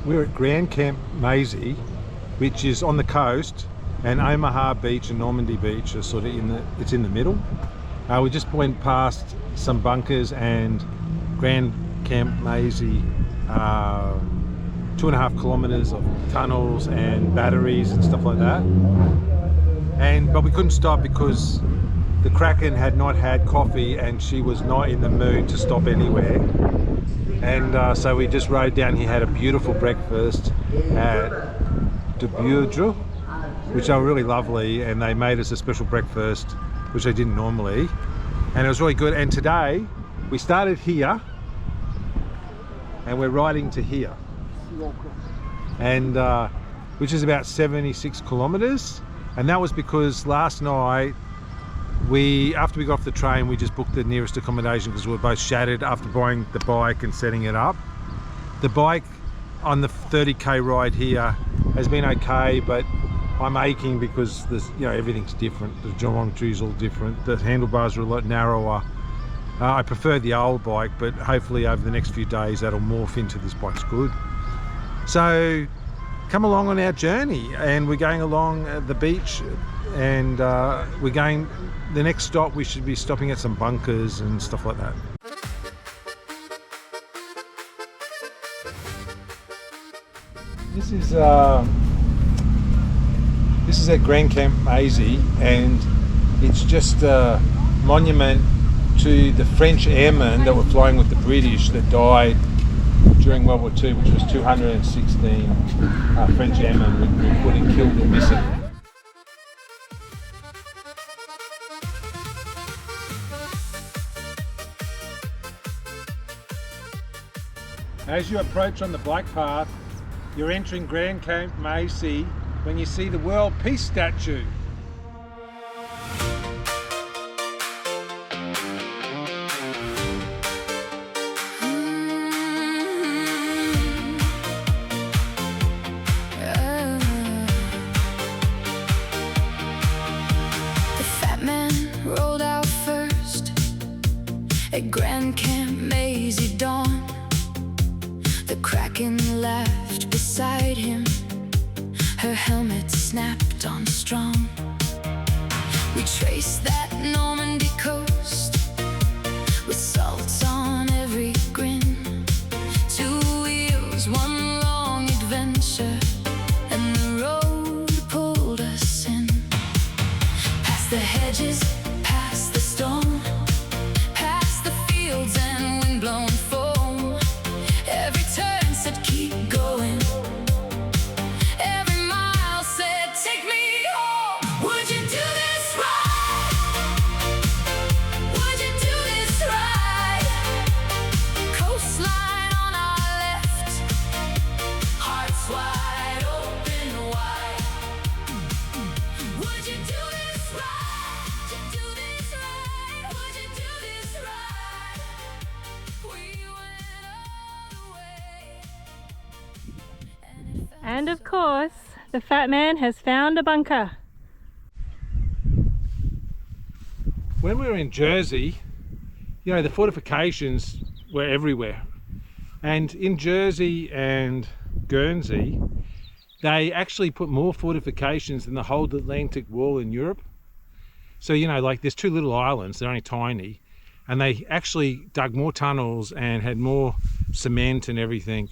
We're at Grandcamp-Maisy, which is on the coast, and Omaha Beach and Normandy Beach are sort of in the middle. We just went past some bunkers and Grandcamp-Maisy, 2.5 kilometers of tunnels and batteries and stuff like that. But we couldn't stop because the Kraken had not had coffee and she was not in the mood to stop anywhere. And so we just rode down here, had a beautiful breakfast at Deauville, which are really lovely, and they made us a special breakfast, which they didn't normally, and it was really good. And today we started here and we're riding to here, and which is about 76 kilometers. And that was because last night after we got off the train, we just booked the nearest accommodation because we were both shattered after buying the bike and setting it up. The bike on the 30k ride here has been okay, but I'm aching because everything's different. The geometry is all different. The handlebars are a lot narrower. I prefer the old bike, but hopefully over the next few days that'll morph into this bike's good. So come along on our journey, and we're going along the beach, and the next stop we should be stopping at some bunkers and stuff like that. This is at Grandcamp-Maisy, and it's just a monument to the French airmen that were flying with the British that died during World War II, which was 216 French airmen were killed or missing. As you approach on the bike path, you're entering Grandcamp-Maisy when you see the World Peace statue. The fat man rolled out first at Grandcamp-Maisy dawn. The Kraken laughed beside him, her helmet snapped on strong. We traced that Normandy coast with salt on every grin. 2 wheels, one long adventure, and the road pulled us in. Past the hedges, past the storm, past the fields and wind-blown foam. Every turn said keep going, every mile said take me home. Would you do this right? Would you do this right? Coastline on our left, hearts wide open wide. Would you do this right? Would you do this right? Would you do this right? We went all the way. And of course, the fat man has found a bunker. When we were in Jersey, the fortifications were everywhere. And in Jersey and Guernsey, they actually put more fortifications than the whole Atlantic wall in Europe. So, like there's 2 little islands, they're only tiny, and they actually dug more tunnels and had more cement and everything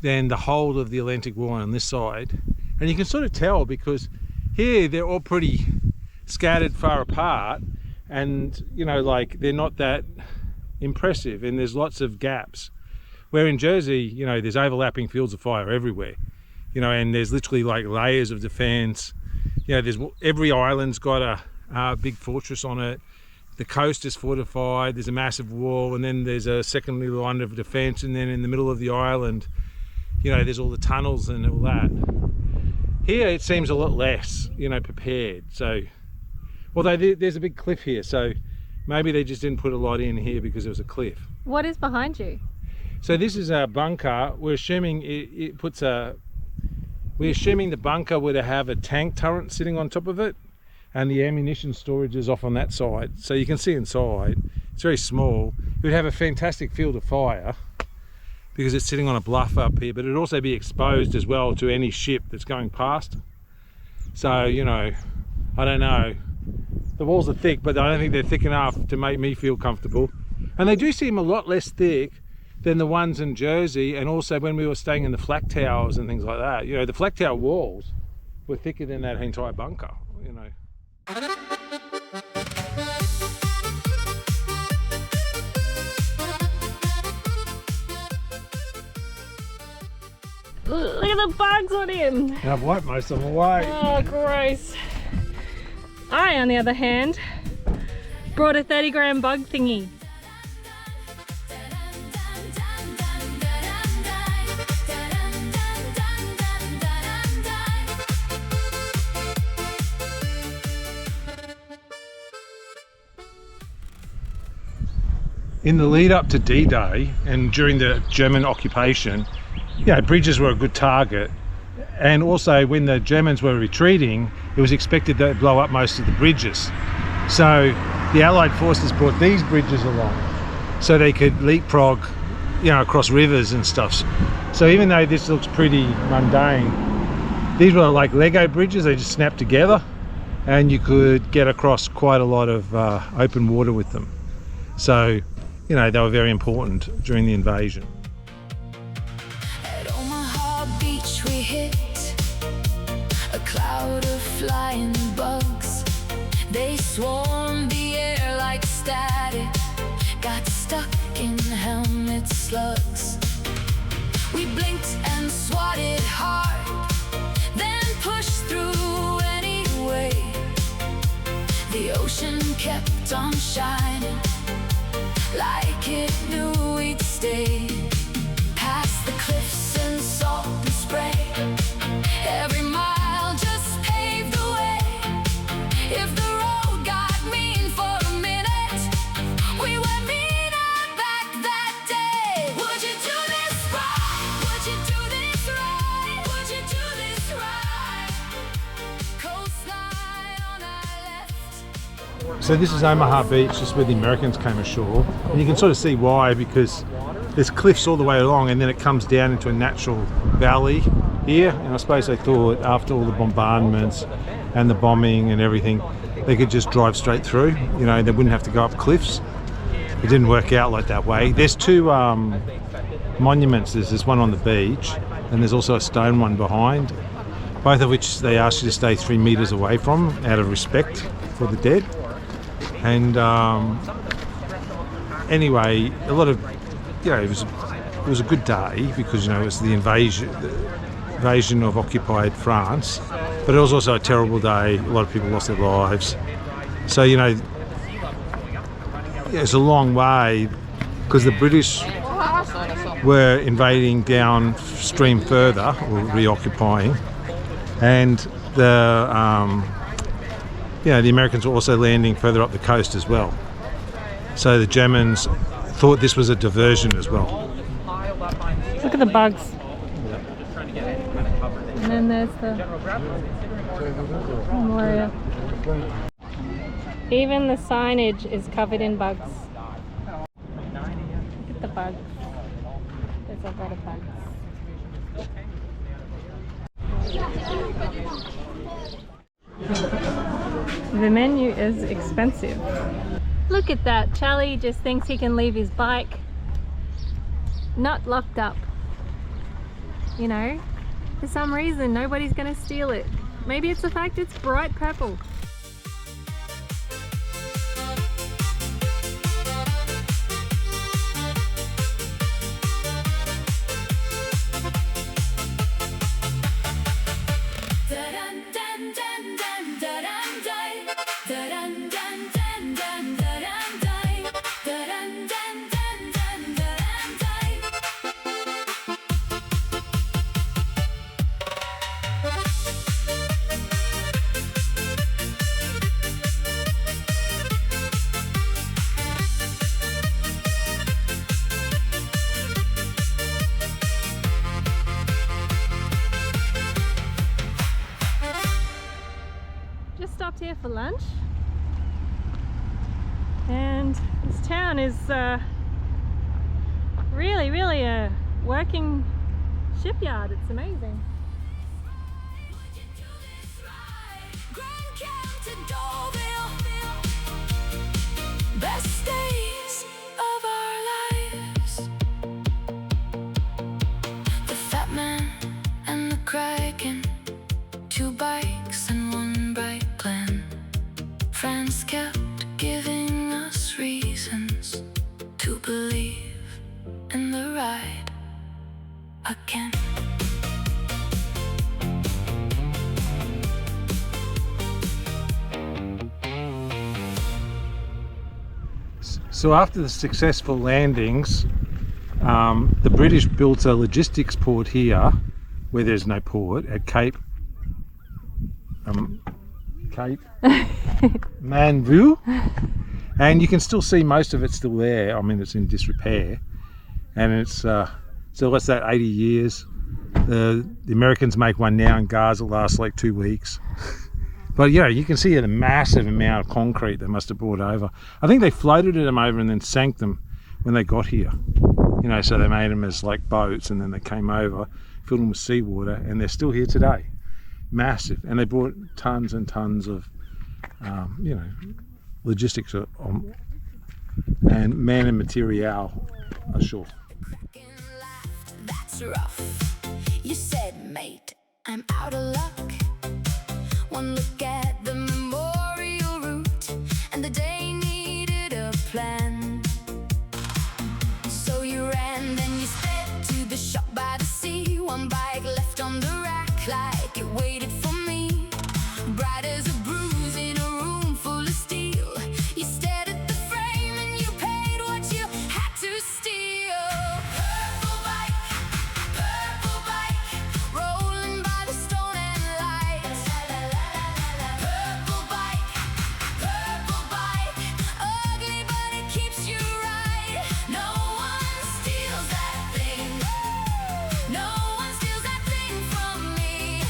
than the whole of the Atlantic wall on this side. And you can sort of tell because here they're all pretty scattered far apart, and they're not that impressive, and there's lots of gaps. Where in Jersey, there's overlapping fields of fire everywhere, and there's literally like layers of defense. Every island's got a big fortress on it. The coast is fortified, there's a massive wall, and then there's a secondary line of defense, and then in the middle of the island, there's all the tunnels and all that. Here it seems a lot less, prepared. So, although there's a big cliff here, so maybe they just didn't put a lot in here because there was a cliff. What is behind you? So this is a bunker. We're assuming we're assuming the bunker would have a tank turret sitting on top of it, and the ammunition storage is off on that side. So you can see inside, it's very small. It would have a fantastic field of fire. because it's sitting on a bluff up here, but it'd also be exposed as well to any ship that's going past. So, you know, I don't know. The walls are thick, but I don't think they're thick enough to make me feel comfortable. And they do seem a lot less thick than the ones in Jersey, and also when we were staying in the flak towers and things like that. You know, the flak tower walls were thicker than that entire bunker, you know. Look at the bugs on him. And I've wiped most of them away. Oh, gross. I, on the other hand, brought a 30-gram bug thingy. In the lead up to D-Day and during the German occupation, you know, bridges were a good target. And also when the Germans were retreating, it was expected they'd blow up most of the bridges. So the Allied forces brought these bridges along so they could leapfrog, you know, across rivers and stuff. So even though this looks pretty mundane, these were like Lego bridges. They just snapped together and you could get across quite a lot of open water with them. So, you know, they were very important during the invasion. At Omaha Beach we hit a cloud of flying bugs. They swarmed the air like static, got stuck in helmet slugs. We blinked and swatted hard, then pushed through anyway. The ocean kept on shining like it knew we'd stay. Past the cliffs and salt and spray, every mile just paved the way. If the road got mean for a minute, we were meaner back that day. Would you do this right? Would you do this right? Would you do this right? Coastline on our left. So this is Omaha Beach, just where the Americans came ashore. And you can sort of see why, because there's cliffs all the way along and then it comes down into a natural valley here. And I suppose they thought after all the bombardments and the bombing and everything, they could just drive straight through. You know, they wouldn't have to go up cliffs. It didn't work out like that way. There's two monuments. There's this one on the beach and there's also a stone one behind, both of which they ask you to stay 3 meters away from out of respect for the dead. And anyway, a lot of, you know, it was a good day because, you know, it was the invasion of occupied France, but it was also a terrible day. A lot of people lost their lives. So, you know, it's a long way because the British were invading downstream further, or reoccupying, and the the Americans were also landing further up the coast as well. So the Germans thought this was a diversion as well. Look at the bugs. And then there's the memorial. Even the signage is covered in bugs. Look at the bugs. There's a lot of bugs. The menu is expensive. Look at that. Charlie just thinks he can leave his bike not locked up. You know, for some reason nobody's gonna steal it. Maybe it's the fact it's bright purple. Stopped here for lunch, and this town is really a working shipyard. It's amazing. Would you do this right? Grandcamp to Deauville. Best days of our lives. The fat man and the Kraken, 2 bikes and 1 bright plan. Friends kept giving us reasons to believe in the ride again. So after the successful landings, the British built a logistics port here, where there's no port, at Cape-Maisy, and you can still see most of it still there. I mean, it's in disrepair, and it's so what's that? 80 years. The Americans make one now in Gaza, lasts like 2 weeks. But yeah, you can see a massive amount of concrete they must have brought over. I think they floated them over and then sank them when they got here. You know, so they made them as like boats, and then they came over, filled them with seawater, and they're still here today. Massive. And they brought tons and tons of, you know, logistics and man and material ashore. Kraken laughed, that's rough. You said, mate, I'm out of luck. One look at the memorial route, and the day needed a plan. So you ran, then you sped to the shop by the sea. 1 bike left on the rack, like it waited for me. Bright as a bruise in a room full of steel. You stared at the frame and you paid what you had to steal. Purple bike, rolling by the stone and light. Purple bike, ugly but it keeps you right. No one steals that thing. No one steals that thing from me.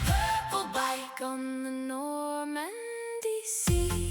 Purple bike on the Normandy sea.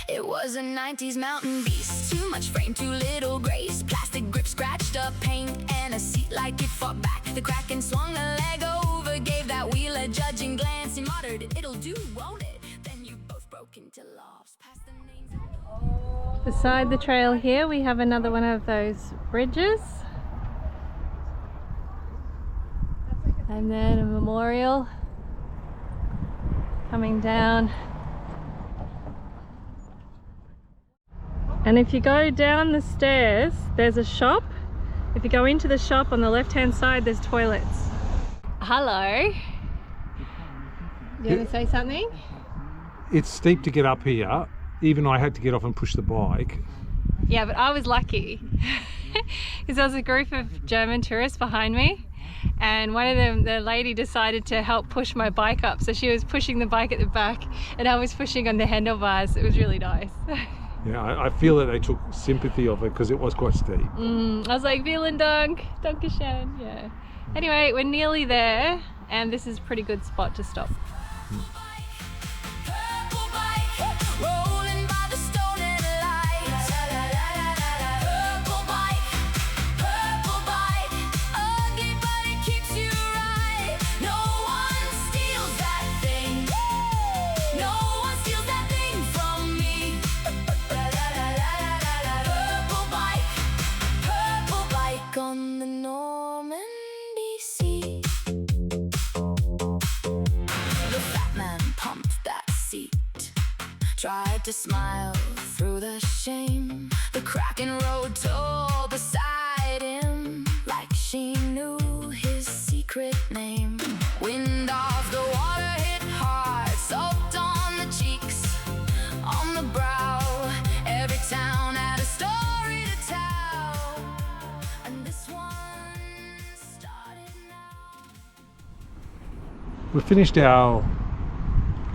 It was a 90s mountain beast. Too much frame, too little grace. Plastic grip, scratched up paint, and a seat like it fought back. The Kraken swung a leg over, gave that wheel a judging glance. He muttered, it'll do, won't it? Then you both broke into laughs. Past the names. Beside the trail here, we have another one of those bridges. And then a memorial coming down. And if you go down the stairs, there's a shop. If you go into the shop on the left-hand side, there's toilets. Hello. Do you want to say something? It's steep to get up here. Even I had to get off and push the bike. Yeah, but I was lucky because there was a group of German tourists behind me, and one of them, the lady, decided to help push my bike up. So she was pushing the bike at the back and I was pushing on the handlebars. It was really nice. Yeah, I feel that they took sympathy of it because it was quite steep. I was like, vielen Dank, Dankeschön, yeah. Anyway, we're nearly there, and this is a pretty good spot to stop. Purple bike, rolling by the stone and light. Purple bike, ugly but it keeps you right. No one steals that thing. No one steals that thing from me. Purple bike on the Normandy sea. The fat man pumped that seat, tried to smile through the shame. The Kraken rode tall beside him, like she knew his secret name. Wind off the water hit hard, soaked on the cheeks, on the brow. Every town had a story to tell, and this one started now. We finished our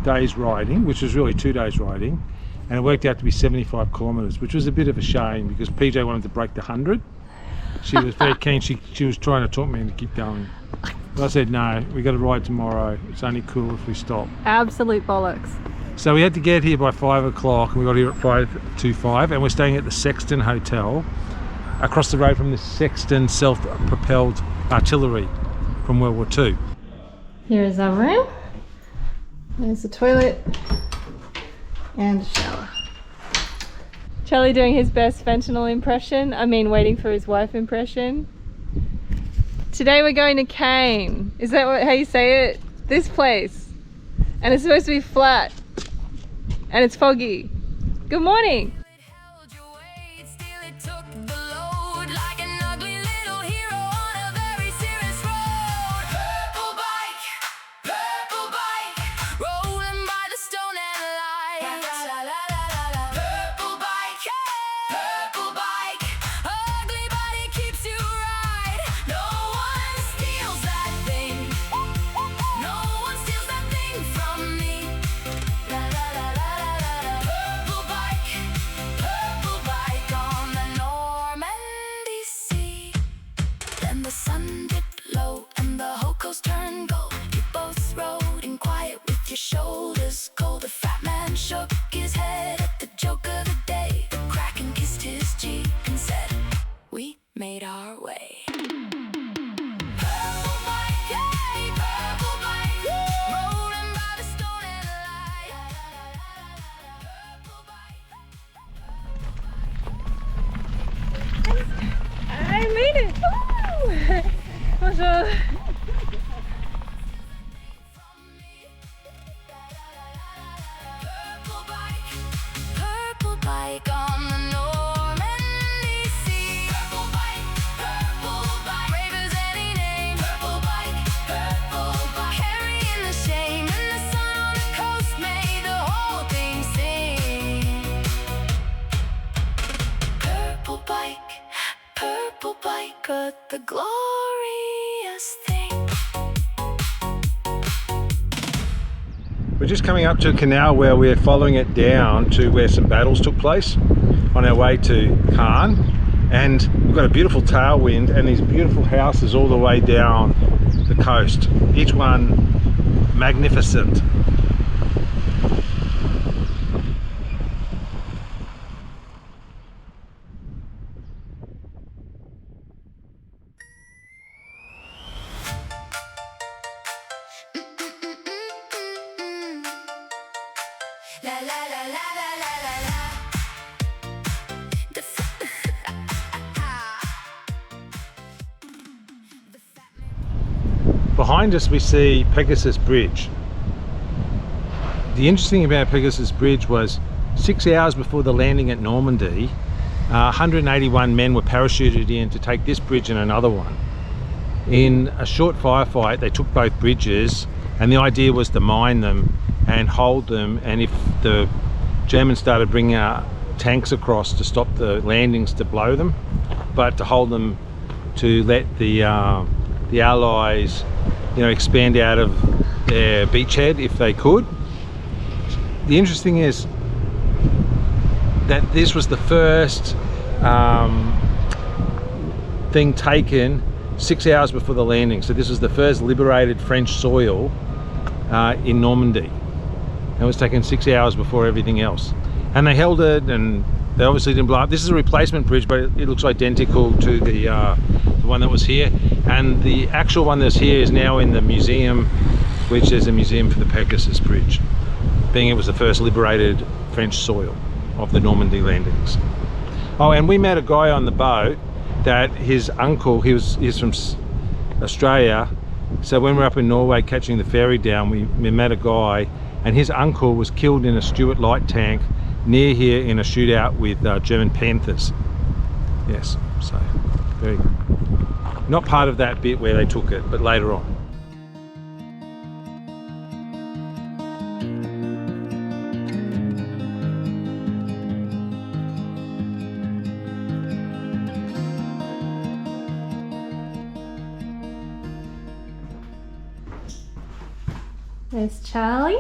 day's riding, which was really 2 days riding, and it worked out to be 75 kilometres, which was a bit of a shame because PJ wanted to break the 100. She was very keen. She was trying to talk me into keep going. But I said, no, we got to ride tomorrow. It's only cool if we stop. Absolute bollocks. So we had to get here by 5 o'clock, and we got here at 5:25, and we're staying at the Sexton Hotel across the road from the Sexton self-propelled artillery from World War II. Here is our room. There's the toilet and a shower. Charlie doing his best fentanyl impression. I mean, waiting for his wife impression. Today we're going to Caen. Is that how you say it? This place. And it's supposed to be flat. And it's foggy. Good morning. It held your weight, still it took the load like an ugly little hero on a very serious road. Purple bike, rolling by the stone and light. Purple bike, ugly but it keeps you right. No one steals that thing. No one steals that thing from me. Purple bike on the Normandy sea. Then the sun dipped low and the whole coast turned gold. You both rode in quiet with your shoulders cold. The fat man shook his head at the joke of the day. The Kraken kissed his cheek and said, "We made our way." Purple bike, rolling by the stone and light. Purple bike. I made it! Woo! Bonjour! Purple bike on the Normandy sea. Purple bike, brave as any name. Purple bike, carrying the shame, and the sun on the coast made the whole thing sing. Purple bike, but the glorious thing. We're just coming up to a canal where we're following it down to where some battles took place on our way to Caen, and we've got a beautiful tailwind and these beautiful houses all the way down the coast, each one magnificent. La la la la la la la la. The Behind us we see Pegasus Bridge. The interesting thing about Pegasus Bridge was 6 hours before the landing at Normandy, 181 men were parachuted in to take this bridge and another one. In a short firefight they took both bridges, and the idea was to mine them and hold them, and if the Germans started bringing tanks across to stop the landings, to blow them, but to hold them to let the Allies, you know, expand out of their beachhead if they could. The interesting is that this was the first thing taken 6 hours before the landing. So this was the first liberated French soil in Normandy. It was taken 6 hours before everything else. And they held it, and they obviously didn't blow up. This is a replacement bridge, but it looks identical to the one that was here. And the actual one that's here is now in the museum, which is a museum for the Pegasus Bridge, being it was the first liberated French soil of the Normandy landings. Oh, and we met a guy on the boat that his uncle, he's from Australia, so when we were up in Norway catching the ferry down, we met a guy, and his uncle was killed in a Stuart light tank near here in a shootout with German Panthers. Yes, so very good. Not part of that bit where they took it, but later on. There's Charlie.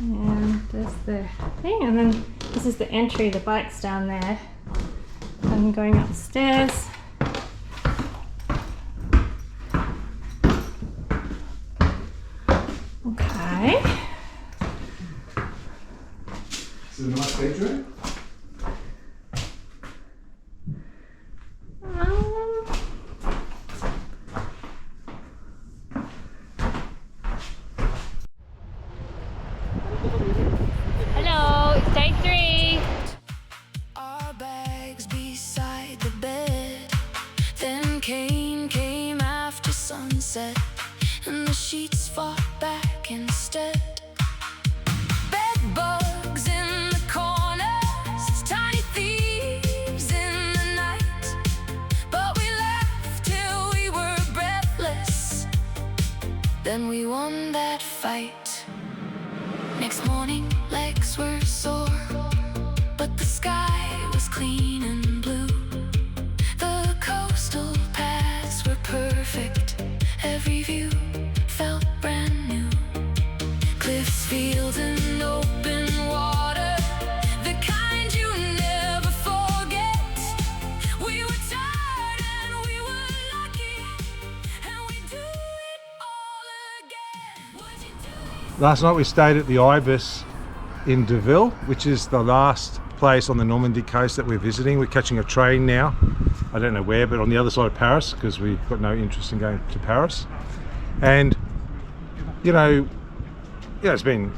And there's the thing, and then this is the entry, the bike's down there. I'm going upstairs. Okay. bedroom. Hello, it's day 3. Our bags beside the bed. Then Cain came after sunset, and the sheets fought back instead. Bed bugs in the corners, tiny thieves in the night. But we laughed till we were breathless. Then we won that fight. Next morning, legs were sore, but the sky was clean and blue. The coastal paths were perfect. Every view felt brand new. Cliffs, fields, and open water, the kind you never forget. We were tired and we were lucky, and we do it all again. Would you do it? Last night we stayed at the Ibis in Deauville, which is the last place on the Normandy coast that we're visiting. We're catching a train now. I don't know where, but on the other side of Paris, because we've got no interest in going to Paris. And it's been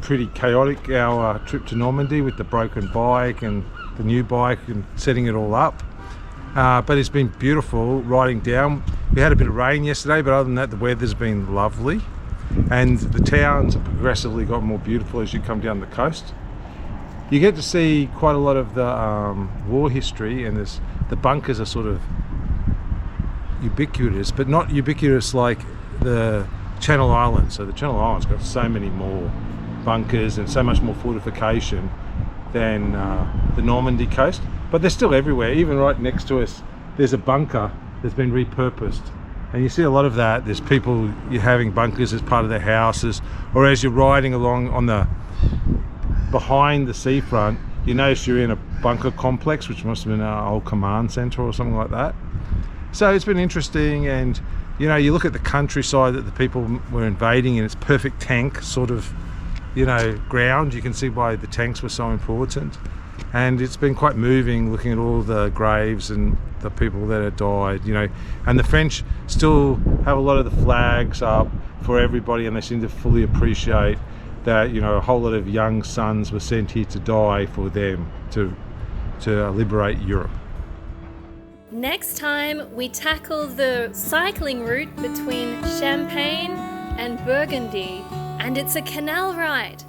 pretty chaotic, our trip to Normandy, with the broken bike and the new bike and setting it all up. But it's been beautiful riding down. We had a bit of rain yesterday, but other than that, the weather's been lovely. And the towns have progressively got more beautiful as you come down the coast. You get to see quite a lot of the war history, and the bunkers are sort of ubiquitous, but not ubiquitous like the Channel Islands. So the Channel Islands got so many more bunkers and so much more fortification than the Normandy coast, but they're still everywhere. Even right next to us, there's a bunker that's been repurposed, and you see a lot of that. There's people having bunkers as part of their houses, or as you're riding along on the behind the seafront, you notice you're in a bunker complex, which must have been an old command center or something like that. So it's been interesting, and you look at the countryside that the people were invading, and it's perfect tank sort of ground. You can see why the tanks were so important, and it's been quite moving looking at all the graves and the people that had died. And the French still have a lot of the flags up for everybody, and they seem to fully appreciate that a whole lot of young sons were sent here to die for them to liberate Europe. Next time we tackle the cycling route between Champagne and Burgundy, and it's a canal ride.